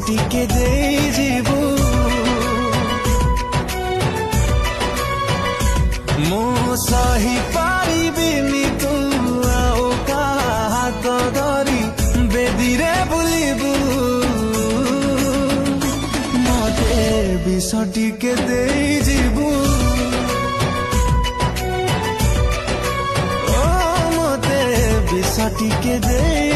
ଟିକେ ଦେଇଯିବୁ ମୁଁ ସହି ପାରିବିନି ତୁ ଆଉ କାହା ହାତ ଧରି ବେଦିରେ ବୁଲିବୁ ମତେ ବିଷ ଟିକେ ଦେଇଯିବୁ ଓ ମତେ ବିଷ ଟିକେ ଦେଇ